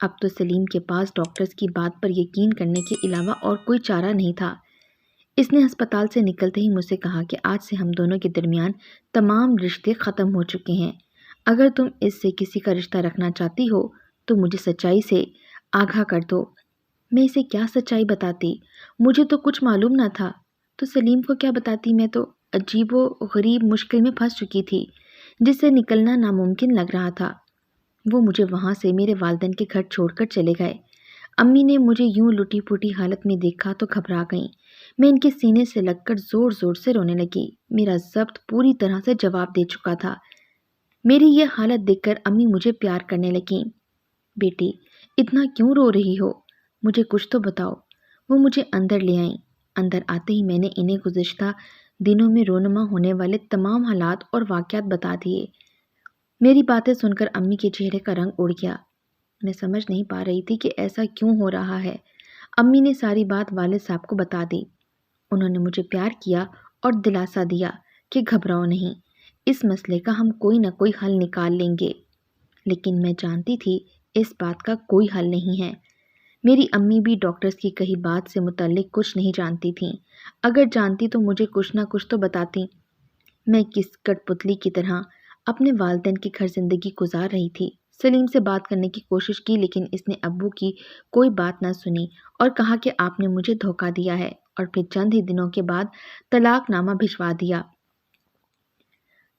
اب تو سلیم کے پاس ڈاکٹرز کی بات پر یقین کرنے کے علاوہ اور کوئی چارہ نہیں تھا۔ اس نے ہسپتال سے نکلتے ہی مجھ سے کہا کہ آج سے ہم دونوں کے درمیان تمام رشتے ختم ہو چکے ہیں۔ اگر تم اس سے کسی کا رشتہ رکھنا چاہتی ہو تو مجھے سچائی سے آگاہ کر دو۔ میں اسے کیا سچائی بتاتی؟ مجھے تو کچھ معلوم نہ تھا، تو سلیم کو کیا بتاتی؟ میں تو عجیب و غریب مشکل میں پھنس چکی تھی جس سے نکلنا ناممکن لگ رہا تھا۔ وہ مجھے وہاں سے میرے والدین کے گھر چھوڑ کر چلے گئے۔ امی نے مجھے یوں لٹی پھوٹی حالت میں دیکھا تو گھبرا گئیں۔ میں ان کے سینے سے لگ کر زور زور سے رونے لگی۔ میرا ضبط پوری طرح سے جواب دے چکا تھا۔ میری یہ حالت دیکھ کر امی مجھے پیار کرنے لگیں۔ بیٹی، اتنا کیوں رو رہی ہو؟ مجھے کچھ تو بتاؤ۔ وہ مجھے اندر لے آئیں۔ اندر آتے ہی میں نے انہیں گزشتہ دنوں میں رونما ہونے والے تمام حالات اور واقعات بتا دیے۔ میری باتیں سن کر امی کے چہرے کا رنگ اڑ گیا۔ میں سمجھ نہیں پا رہی تھی کہ ایسا کیوں ہو رہا ہے۔ امی نے ساری بات والد صاحب کو بتا دی۔ انہوں نے مجھے پیار کیا اور دلاسا دیا کہ گھبراؤ نہیں، اس مسئلے کا ہم کوئی نہ کوئی حل نکال لیں گے۔ لیکن میں جانتی تھی اس بات کا کوئی حل نہیں ہے۔ میری امی بھی ڈاکٹرز کی کہی بات سے متعلق کچھ نہیں جانتی تھیں۔ اگر جانتی تو مجھے کچھ نہ کچھ تو بتاتی۔ میں کس کٹ پتلی کی طرح اپنے والدین کے گھر زندگی گزار رہی تھی۔ سلیم سے بات کرنے کی کوشش کی لیکن اس نے ابو کی کوئی بات نہ سنی اور کہا کہ آپ نے مجھے دھوکہ دیا ہے، اور پھر چند ہی دنوں کے بعد طلاق نامہ بھجوا دیا۔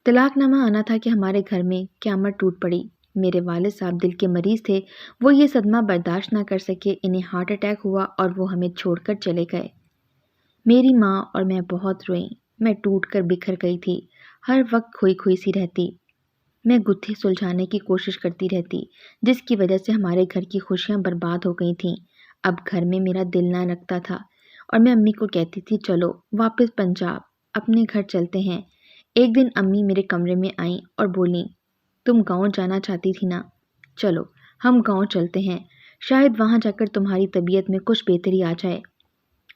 طلاق نامہ آنا تھا کہ ہمارے گھر میں قیامت ٹوٹ پڑی۔ میرے والد صاحب دل کے مریض تھے، وہ یہ صدمہ برداشت نہ کر سکے، انہیں ہارٹ اٹیک ہوا اور وہ ہمیں چھوڑ کر چلے گئے۔ میری ماں اور میں بہت روئیں۔ میں ٹوٹ کر بکھر گئی تھی، ہر وقت کھوئی کھوئی سی رہتی۔ میں گتھے سلجھانے کی کوشش کرتی رہتی جس کی وجہ سے ہمارے گھر کی خوشیاں برباد ہو گئی تھیں۔ اب گھر میں میرا دل نہ لگتا تھا اور میں امی کو کہتی تھی چلو واپس پنجاب، اپنے گھر چلتے ہیں۔ ایک دن امی میرے کمرے میں آئیں اور بولیں، تم گاؤں جانا چاہتی تھی نا، چلو ہم گاؤں چلتے ہیں، شاید وہاں جا کر تمہاری طبیعت میں کچھ بہتری آ جائے۔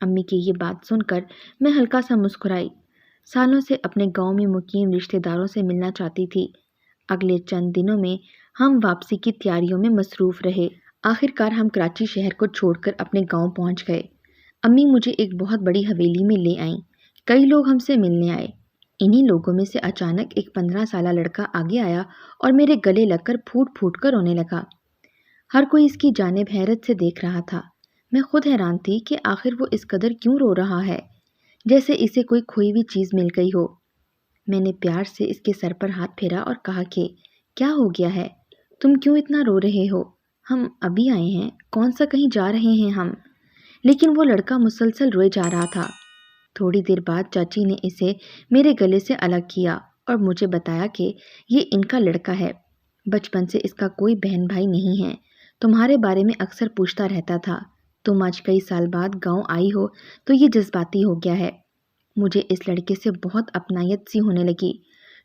امی کی یہ بات سن کر میں ہلکا سا مسکرائی۔ سالوں سے اپنے گاؤں میں مقیم رشتہ داروں سے ملنا چاہتی تھی۔ اگلے چند دنوں میں ہم واپسی کی تیاریوں میں مصروف رہے۔ آخر کار ہم کراچی شہر کو چھوڑ کر اپنے گاؤں پہنچ گئے۔ امی مجھے ایک بہت بڑی حویلی میں لے آئیں۔ کئی لوگ ہم سے ملنے آئے۔ انہی لوگوں میں سے اچانک ایک 15 سالہ لڑکا آگے آیا اور میرے گلے لگ کر پھوٹ پھوٹ کر رونے لگا۔ ہر کوئی اس کی جانب حیرت سے دیکھ رہا تھا۔ میں خود حیران تھی کہ آخر وہ اس قدر کیوں رو رہا ہے، جیسے اسے کوئی کھوئی ہوئی چیز مل گئی ہو۔ میں نے پیار سے اس کے سر پر ہاتھ پھیرا اور کہا کہ کیا ہو گیا ہے، تم کیوں اتنا رو رہے ہو؟ ہم ابھی آئے ہیں، کون سا کہیں جا رہے ہیں ہم؟ لیکن وہ لڑکا مسلسل روئے جا رہا تھا۔ تھوڑی دیر بعد چاچی نے اسے میرے گلے سے الگ کیا اور مجھے بتایا کہ یہ ان کا لڑکا ہے، بچپن سے اس کا کوئی بہن بھائی نہیں ہے، تمہارے بارے میں اکثر پوچھتا رہتا تھا، تم آج کئی سال بعد گاؤں آئی ہو تو یہ جذباتی ہو گیا ہے۔ مجھے اس لڑکے سے بہت اپنائیت سی ہونے لگی۔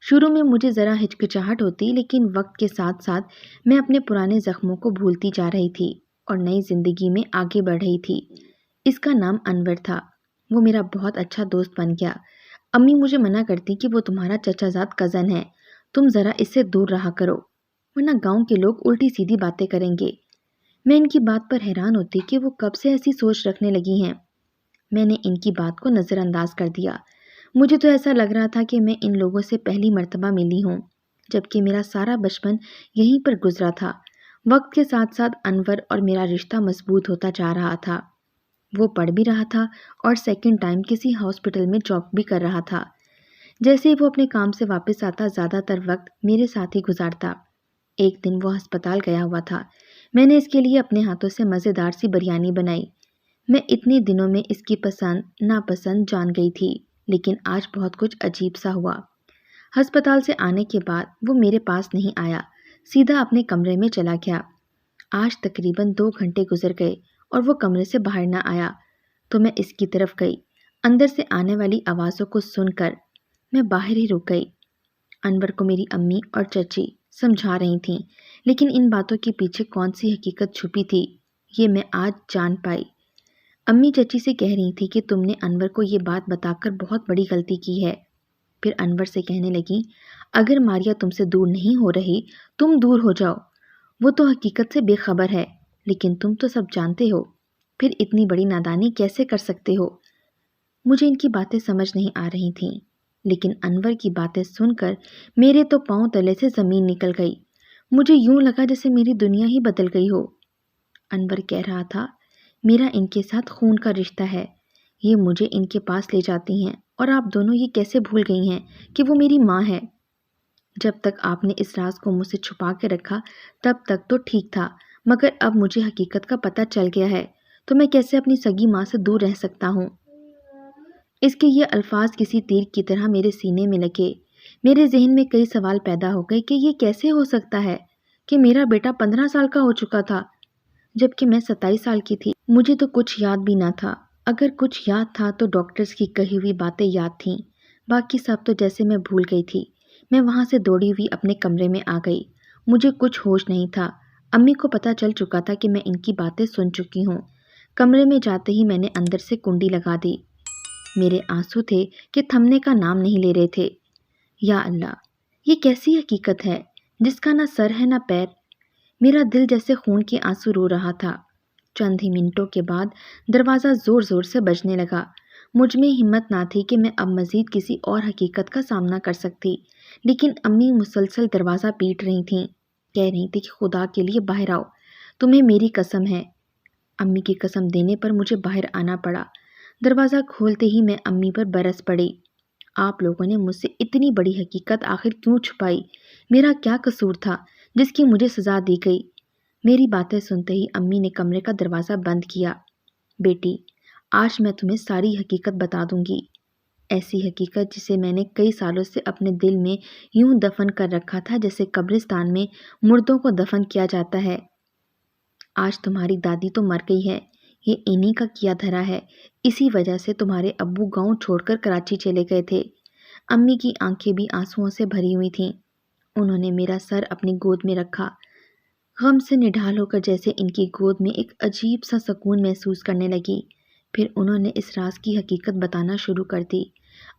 شروع میں مجھے ذرا ہچکچاہٹ ہوتی لیکن وقت کے ساتھ ساتھ میں اپنے پرانے زخموں کو بھولتی جا رہی تھی اور نئی زندگی میں آگے بڑھ رہی تھی۔ اس کا نام انور تھا۔ وہ میرا بہت اچھا دوست بن گیا۔ امی مجھے منع کرتی کہ وہ تمہارا چچا زاد کزن ہے، تم ذرا اس سے دور رہا کرو ورنہ گاؤں کے لوگ الٹی سیدھی باتیں کریں گے۔ میں ان کی بات پر حیران ہوتی کہ وہ کب سے ایسی سوچ رکھنے لگی ہیں۔ میں نے ان کی بات کو نظر انداز کر دیا۔ مجھے تو ایسا لگ رہا تھا کہ میں ان لوگوں سے پہلی مرتبہ ملی ہوں، جبکہ میرا سارا بچپن یہیں پر گزرا تھا۔ وقت کے ساتھ ساتھ انور اور میرا رشتہ مضبوط ہوتا جا رہا تھا۔ وہ پڑھ بھی رہا تھا اور سیکنڈ ٹائم کسی ہاسپٹل میں جاب بھی کر رہا تھا۔ جیسے ہی وہ اپنے کام سے واپس آتا زیادہ تر وقت میرے ساتھ ہی گزارتا۔ ایک دن وہ ہسپتال گیا ہوا تھا۔ میں نے اس کے لیے اپنے ہاتھوں سے مزیدار سی بریانی بنائی۔ میں اتنے دنوں میں اس کی پسند ناپسند جان گئی تھی، لیکن آج بہت کچھ عجیب سا ہوا۔ ہسپتال سے آنے کے بعد وہ میرے پاس نہیں آیا، سیدھا اپنے کمرے میں چلا گیا۔ آج تقریباً 2 گھنٹے گزر گئے اور وہ کمرے سے باہر نہ آیا، تو میں اس کی طرف گئی۔ اندر سے آنے والی آوازوں کو سن کر میں باہر ہی رک گئی۔ انور کو میری امی اور چچی سمجھا رہی تھیں، لیکن ان باتوں کے پیچھے کون سی حقیقت چھپی تھی یہ میں آج جان پائی۔ امی چچی سے کہہ رہی تھی کہ تم نے انور کو یہ بات بتا کر بہت بڑی غلطی کی ہے۔ پھر انور سے کہنے لگی، اگر ماریا تم سے دور نہیں ہو رہی تم دور ہو جاؤ، وہ تو حقیقت سے بے خبر ہے۔ لیکن تم تو سب جانتے ہو، پھر اتنی بڑی نادانی کیسے کر سکتے ہو؟ مجھے ان کی باتیں سمجھ نہیں آ رہی تھیں، لیکن انور کی باتیں سن کر میرے تو پاؤں تلے سے زمین نکل گئی۔ مجھے یوں لگا جیسے میری دنیا ہی بدل گئی ہو۔ انور کہہ رہا تھا، میرا ان کے ساتھ خون کا رشتہ ہے، یہ مجھے ان کے پاس لے جاتی ہیں، اور آپ دونوں یہ کیسے بھول گئی ہیں کہ وہ میری ماں ہے؟ جب تک آپ نے اس راز کو مجھ سے چھپا کے رکھا تب تک تو ٹھیک تھا، مگر اب مجھے حقیقت کا پتہ چل گیا ہے تو میں کیسے اپنی سگی ماں سے دور رہ سکتا ہوں؟ اس کے یہ الفاظ کسی تیر کی طرح میرے سینے میں لگے۔ میرے ذہن میں کئی سوال پیدا ہو گئے کہ یہ کیسے ہو سکتا ہے کہ میرا بیٹا 15 سال کا ہو چکا تھا جبکہ میں 27 سال کی تھی۔ مجھے تو کچھ یاد بھی نہ تھا، اگر کچھ یاد تھا تو ڈاکٹرز کی کہی ہوئی باتیں یاد تھیں، باقی سب تو جیسے میں بھول گئی تھی۔ میں وہاں سے دوڑی ہوئی اپنے کمرے میں آ گئی۔ مجھے کچھ ہوش نہیں تھا، امی کو پتہ چل چکا تھا کہ میں ان کی باتیں سن چکی ہوں۔ کمرے میں جاتے ہی میں نے اندر سے کنڈی لگا دی۔ میرے آنسو تھے کہ تھمنے کا نام نہیں لے رہے تھے۔ یا اللہ، یہ کیسی حقیقت ہے جس کا نہ سر ہے نہ پیر؟ میرا دل جیسے خون کے آنسو رو رہا تھا۔ چند ہی منٹوں کے بعد دروازہ زور زور سے بجنے لگا۔ مجھ میں ہمت نہ تھی کہ میں اب مزید کسی اور حقیقت کا سامنا کر سکتی، لیکن امی مسلسل دروازہ پیٹ رہی تھیں، کہہ رہی تھی کہ خدا کے لیے باہر آؤ، تمہیں میری قسم ہے۔ امی کی قسم دینے پر مجھے باہر آنا پڑا۔ دروازہ کھولتے ہی میں امی پر برس پڑی۔ آپ لوگوں نے مجھ سے اتنی بڑی حقیقت آخر کیوں چھپائی؟ میرا کیا قصور تھا جس کی مجھے سزا دی گئی؟ میری باتیں سنتے ہی امی نے کمرے کا دروازہ بند کیا۔ بیٹی، آج میں تمہیں ساری حقیقت بتا دوں گی، ایسی حقیقت جسے میں نے کئی سالوں سے اپنے دل میں یوں دفن کر رکھا تھا جیسے قبرستان میں مردوں کو دفن کیا جاتا ہے۔ آج تمہاری دادی تو مر گئی ہے، یہ انہی کا کیا دھرا ہے، اسی وجہ سے تمہارے ابو گاؤں چھوڑ کر کراچی چلے گئے تھے۔ امی کی آنکھیں بھی آنسوؤں سے بھری ہوئی تھیں۔ انہوں نے میرا سر اپنی گود میں رکھا، غم سے نڈھال ہو کر جیسے ان کی گود میں ایک عجیب سا سکون محسوس کرنے لگی۔ پھر انہوں نے اس راز کی حقیقت بتانا شروع کر دی۔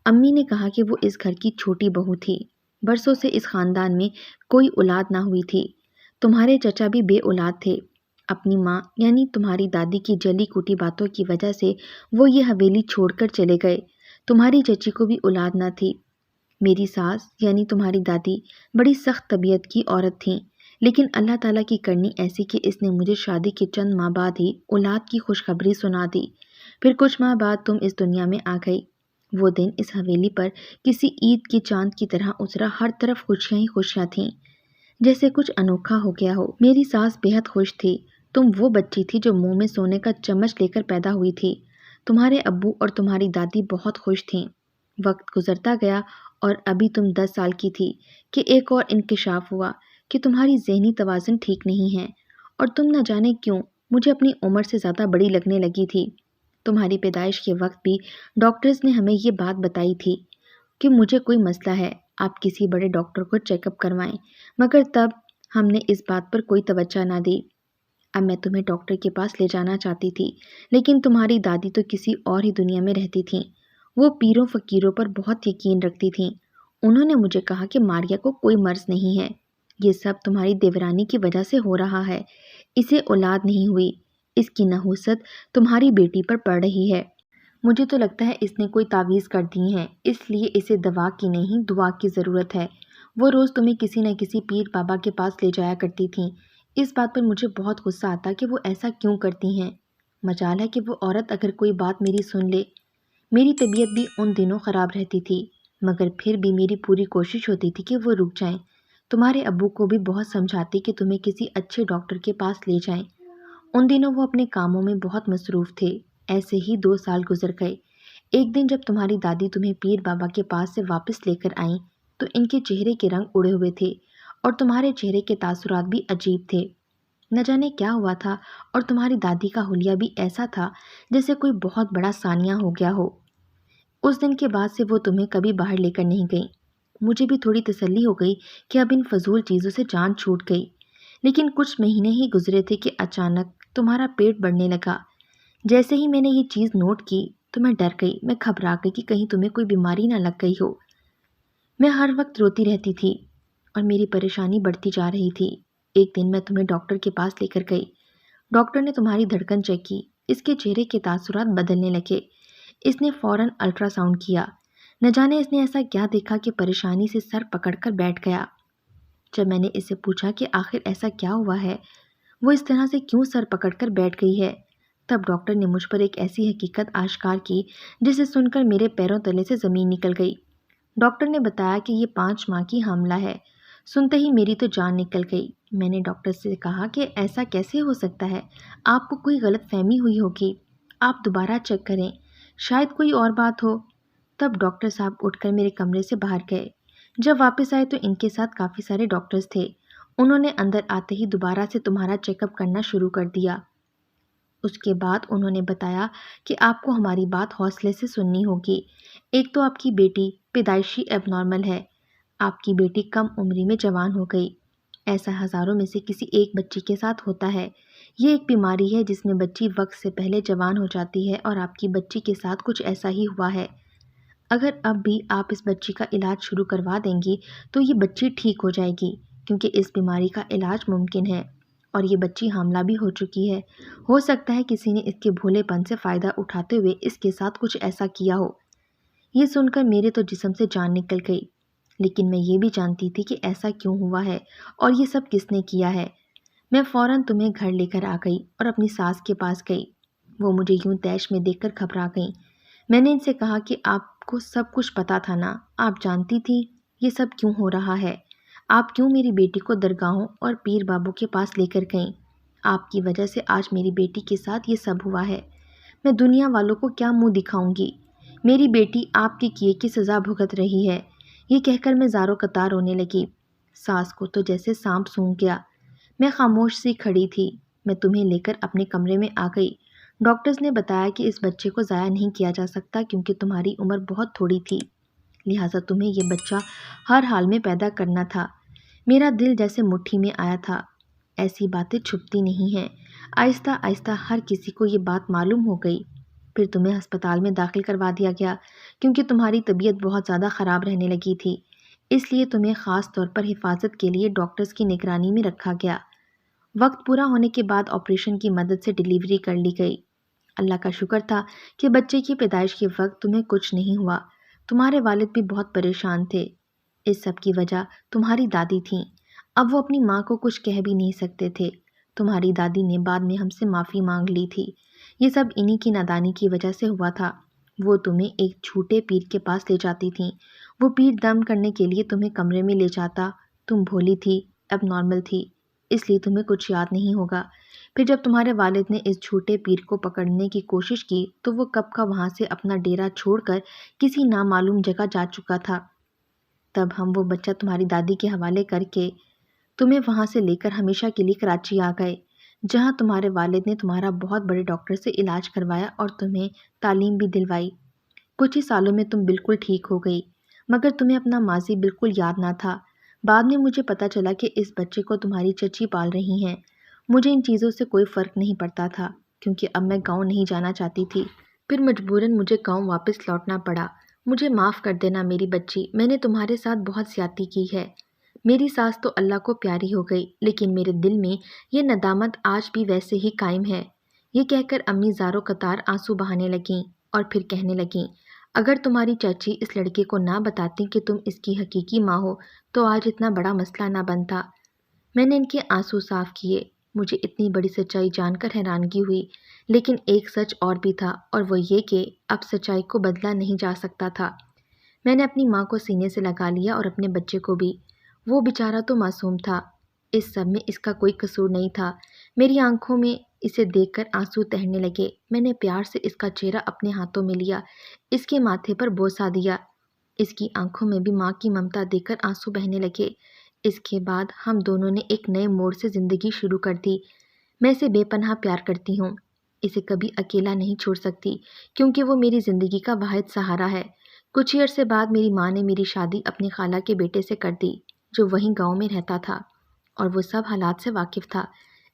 امی نے کہا کہ وہ اس گھر کی چھوٹی بہو تھی، برسوں سے اس خاندان میں کوئی اولاد نہ ہوئی تھی۔ تمہارے چچا بھی بے اولاد تھے، اپنی ماں یعنی تمہاری دادی کی جلی کوٹی باتوں کی وجہ سے وہ یہ حویلی چھوڑ کر چلے گئے۔ تمہاری چچی کو بھی اولاد نہ تھی۔ میری ساس یعنی تمہاری دادی بڑی سخت طبیعت کی عورت تھیں، لیکن اللہ تعالیٰ کی کرنی ایسی کہ اس نے مجھے شادی کے چند ماہ بعد ہی اولاد کی خوشخبری سنا دی۔ پھر کچھ ماہ بعد تم اس دنیا میں آ گئی۔ وہ دن اس حویلی پر کسی عید کے چاند کی طرح اترا، ہر طرف خوشیاں ہی خوشیاں تھیں، جیسے کچھ انوکھا ہو گیا ہو۔ میری ساس بےحد خوش تھی۔ تم وہ بچی تھی جو منہ میں سونے کا چمچ لے کر پیدا ہوئی تھی۔ تمہارے ابو اور تمہاری دادی بہت خوش تھیں۔ وقت گزرتا گیا اور ابھی تم 10 سال کی تھی کہ ایک اور انکشاف ہوا کہ تمہاری ذہنی توازن ٹھیک نہیں ہے، اور تم نہ جانے کیوں مجھے اپنی عمر سے زیادہ بڑی لگنے لگی تھی۔ تمہاری پیدائش کے وقت بھی ڈاکٹرز نے ہمیں یہ بات بتائی تھی کہ مجھے کوئی مسئلہ ہے، آپ کسی بڑے ڈاکٹر کو چیک اپ کروائیں، مگر تب ہم نے اس بات پر کوئی توجہ نہ دی۔ اب میں تمہیں ڈاکٹر کے پاس لے جانا چاہتی تھی، لیکن تمہاری دادی تو کسی اور ہی دنیا میں رہتی تھیں۔ وہ پیروں فقیروں پر بہت یقین رکھتی تھیں۔ انہوں نے مجھے کہا کہ ماریا کو کوئی مرض نہیں ہے، یہ سب تمہاری دیورانی کی وجہ سے ہو رہا ہے، اسے اولاد نہیں ہوئی، اس کی نحوست تمہاری بیٹی پر پڑ رہی ہے۔ مجھے تو لگتا ہے اس نے کوئی تعویذ کر دی ہیں، اس لیے اسے دوا کی نہیں دعا کی ضرورت ہے۔ وہ روز تمہیں کسی نہ کسی پیر بابا کے پاس لے جایا کرتی تھیں۔ اس بات پر مجھے بہت غصہ آتا کہ وہ ایسا کیوں کرتی ہیں۔ مجال ہے کہ وہ عورت اگر کوئی بات میری سن لے۔ میری طبیعت بھی ان دنوں خراب رہتی تھی، مگر پھر بھی میری پوری کوشش ہوتی تھی کہ وہ رک جائیں۔ تمہارے ابو کو بھی بہت سمجھاتی کہ تمہیں کسی اچھے ڈاکٹر کے پاس لے جائیں۔ ان دنوں وہ اپنے کاموں میں بہت مصروف تھے۔ ایسے ہی 2 سال گزر گئے۔ ایک دن جب تمہاری دادی تمہیں پیر بابا کے پاس سے واپس لے کر آئیں تو ان کے چہرے کے رنگ اڑے ہوئے تھے اور تمہارے چہرے کے تاثرات بھی عجیب تھے۔ نہ جانے کیا ہوا تھا، اور تمہاری دادی کا حلیہ بھی ایسا تھا جیسے کوئی بہت بڑا سانیہ ہو گیا ہو۔ اس دن کے بعد سے وہ تمہیں کبھی باہر لے کر نہیں گئیں۔ مجھے بھی تھوڑی تسلی ہو گئی کہ اب ان فضول چیزوں سے جان چھوٹ گئی، لیکن کچھ مہینے ہی گزرے تھے کہ اچانک تمہارا پیٹ بڑھنے لگا۔ جیسے ہی میں نے یہ چیز نوٹ کی تو میں ڈر گئی، میں گھبرا گئی کہ کہیں تمہیں کوئی بیماری نہ لگ گئی ہو۔ میں ہر وقت روتی رہتی تھی اور میری پریشانی بڑھتی جا رہی تھی۔ ایک دن میں تمہیں ڈاکٹر کے پاس لے کر گئی۔ ڈاکٹر نے تمہاری دھڑکن چیک کی۔ اس کے چہرے کے تاثرات بدلنے لگے۔ اس نے فوراً الٹرا ساؤنڈ کیا۔ نہ جانے اس نے ایسا کیا دیکھا کہ پریشانی سے سر پکڑ کر بیٹھ گیا۔ جب میں نے اسے پوچھا کہ آخر ایسا کیا ہوا ہے، وہ اس طرح سے کیوں سر پکڑ کر بیٹھ گئی ہے، تب ڈاکٹر نے مجھ پر ایک ایسی حقیقت آشکار کی جسے سن کر میرے پیروں تلے سے زمین نکل گئی۔ ڈاکٹر نے بتایا کہ یہ 5 ماہ کی حاملہ ہے۔ سنتے ہی میری تو جان نکل گئی۔ میں نے ڈاکٹر سے کہا کہ ایسا کیسے ہو سکتا ہے، آپ کو کوئی غلط فہمی ہوئی ہوگی، آپ دوبارہ چیک کریں، شاید کوئی اور بات ہو۔ تب ڈاکٹر صاحب اٹھ کر میرے کمرے سے باہر گئے۔ جب واپس آئے تو ان کے ساتھ کافی سارے ڈاکٹرز تھے۔ انہوں نے اندر آتے ہی دوبارہ سے تمہارا چیک اپ کرنا شروع کر دیا۔ اس کے بعد انہوں نے بتایا کہ آپ کو ہماری بات حوصلے سے سننی ہوگی۔ ایک تو آپ کی بیٹی پیدائشی ایب نارمل ہے، آپ کی بیٹی کم عمری میں جوان ہو گئی۔ ایسا ہزاروں میں سے کسی ایک بچی کے ساتھ ہوتا ہے۔ یہ ایک بیماری ہے جس میں بچی وقت سے پہلے جوان ہو جاتی ہے، اور آپ کی بچی کے ساتھ کچھ ایسا ہی ہوا ہے۔ اگر اب بھی آپ اس بچی کا علاج شروع کروا دیں گی تو یہ بچی ٹھیک ہو جائے گی، کیونکہ اس بیماری کا علاج ممکن ہے، اور یہ بچی حاملہ بھی ہو چکی ہے۔ ہو سکتا ہے کسی نے اس کے بھولے پن سے فائدہ اٹھاتے ہوئے اس کے ساتھ کچھ ایسا کیا ہو۔ یہ سن کر میرے تو جسم سے جان نکل گئی، لیکن میں یہ بھی جانتی تھی کہ ایسا کیوں ہوا ہے اور یہ سب کس نے کیا ہے۔ میں فوراً تمہیں گھر لے کر آ گئی اور اپنی ساس کے پاس گئی۔ وہ مجھے یوں طیش میں دیکھ کر گھبرا گئیں۔ میں نے ان سے کہا کہ آپ کو سب کچھ پتا تھا نا، آپ جانتی تھی یہ سب کیوں ہو رہا ہے، آپ کیوں میری بیٹی کو درگاہوں اور پیر بابوں کے پاس لے کر گئیں، آپ کی وجہ سے آج میری بیٹی کے ساتھ یہ سب ہوا ہے۔ میں دنیا والوں کو کیا منہ دکھاؤں گی، میری بیٹی آپ کے کیے کی سزا بھگت رہی ہے۔ یہ کہہ کر میں زاروں قطار رونے لگی۔ ساس کو تو جیسے سانپ سونگھ گیا۔ میں خاموش سی کھڑی تھی۔ میں تمہیں لے کر اپنے کمرے میں آ گئی۔ ڈاکٹرز نے بتایا کہ اس بچے کو ضائع نہیں کیا جا سکتا، کیونکہ تمہاری عمر بہت تھوڑی تھی، لہٰذا تمہیں یہ بچہ ہر حال میں پیدا کرنا تھا۔ میرا دل جیسے مٹھی میں آیا تھا۔ ایسی باتیں چھپتی نہیں ہیں۔ آہستہ آہستہ ہر کسی کو یہ بات معلوم ہو گئی۔ پھر تمہیں ہسپتال میں داخل کروا دیا گیا، کیونکہ تمہاری طبیعت بہت زیادہ خراب رہنے لگی تھی، اس لیے تمہیں خاص طور پر حفاظت کے لیے ڈاکٹرز کی نگرانی میں رکھا گیا۔ وقت پورا ہونے کے بعد آپریشن کی مدد سے ڈیلیوری کر لی گئی۔ اللہ کا شکر تھا کہ بچے کی پیدائش کے وقت تمہیں کچھ نہیں ہوا۔ تمہارے والد بھی بہت پریشان تھے۔ اس سب کی وجہ تمہاری دادی تھیں۔ اب وہ اپنی ماں کو کچھ کہہ بھی نہیں سکتے تھے۔ تمہاری دادی نے بعد میں ہم سے معافی مانگ لی تھی۔ یہ سب انہی کی نادانی کی وجہ سے ہوا تھا۔ وہ تمہیں ایک جھوٹے پیر کے پاس لے جاتی تھیں۔ وہ پیر دم کرنے کے لیے تمہیں کمرے میں لے جاتا۔ تم بھولی تھی، اب نارمل تھی، اس لیے تمہیں کچھ یاد نہیں ہوگا۔ پھر جب تمہارے والد نے اس جھوٹے پیر کو پکڑنے کی کوشش کی تو وہ کب کا وہاں سے اپنا ڈیرا چھوڑ کر کسی نامعلوم جگہ جا چکا تھا۔ تب ہم وہ بچہ تمہاری دادی کے حوالے کر کے تمہیں وہاں سے لے کر ہمیشہ کے لیے کراچی آ گئے، جہاں تمہارے والد نے تمہارا بہت بڑے ڈاکٹر سے علاج کروایا اور تمہیں تعلیم بھی دلوائی۔ کچھ ہی سالوں میں تم بالکل ٹھیک ہو گئی، مگر تمہیں اپنا ماضی بالکل یاد نہ تھا۔ بعد میں مجھے پتا چلا کہ اس بچے کو تمہاری چچی پال رہی ہیں۔ مجھے ان چیزوں سے کوئی فرق نہیں پڑتا تھا، کیونکہ اب میں گاؤں نہیں جانا چاہتی تھی۔ پھر مجبوراً مجھے گاؤں واپس لوٹنا پڑا۔ مجھے معاف کر دینا میری بچی، میں نے تمہارے ساتھ بہت زیادتی کی ہے۔ میری ساس تو اللہ کو پیاری ہو گئی، لیکن میرے دل میں یہ ندامت آج بھی ویسے ہی قائم ہے۔ یہ کہہ کر امی زاروں قطار آنسو بہانے لگیں اور پھر کہنے لگیں، اگر تمہاری چاچی اس لڑکے کو نہ بتاتی کہ تم اس کی حقیقی ماں ہو تو آج اتنا بڑا مسئلہ نہ بنتا۔ میں نے ان کے آنسو صاف کیے۔ مجھے اتنی بڑی سچائی جان کر حیرانگی ہوئی، لیکن ایک سچ اور بھی تھا، اور وہ یہ کہ اب سچائی کو بدلا نہیں جا سکتا تھا۔ میں نے اپنی ماں کو سینے سے لگا لیا اور اپنے بچے کو بھی۔ وہ بیچارہ تو معصوم تھا، اس سب میں اس کا کوئی قصور نہیں تھا۔ میری آنکھوں میں اسے دیکھ کر آنسو تہنے لگے۔ میں نے پیار سے اس کا چہرہ اپنے ہاتھوں میں لیا، اس کے ماتھے پر بوسہ دیا۔ اس کی آنکھوں میں بھی ماں کی ممتا دیکھ کر آنسو بہنے لگے۔ اس کے بعد ہم دونوں نے ایک نئے موڑ سے زندگی شروع کر دی۔ میں اسے بے پناہ پیار کرتی ہوں، اسے کبھی اکیلا نہیں چھوڑ سکتی، کیونکہ وہ میری زندگی کا واحد سہارا ہے۔ کچھ ہی عرصے بعد میری ماں نے میری شادی اپنی خالہ کے بیٹے سے کر دی، جو وہیں گاؤں میں رہتا تھا اور وہ سب حالات سے واقف تھا۔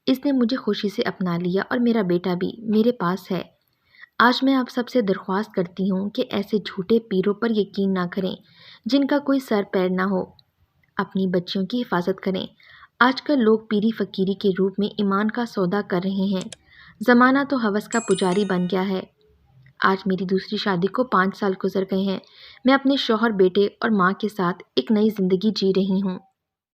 اس نے مجھے خوشی سے اپنا لیا اور میرا بیٹا بھی میرے پاس ہے۔ آج میں آپ سب سے درخواست کرتی ہوں کہ ایسے جھوٹے پیروں پر یقین نہ کریں جن کا کوئی سر پیر نہ ہو۔ اپنی بچیوں کی حفاظت کریں۔ آج کل لوگ پیری فقیری کے روپ میں ایمان کا سودا کر رہے ہیں۔ زمانہ تو ہوس کا پجاری بن گیا ہے۔ آج میری دوسری شادی کو 5 سال گزر گئے ہیں۔ میں اپنے شوہر، بیٹے اور ماں کے ساتھ ایک نئی زندگی جی رہی ہوں۔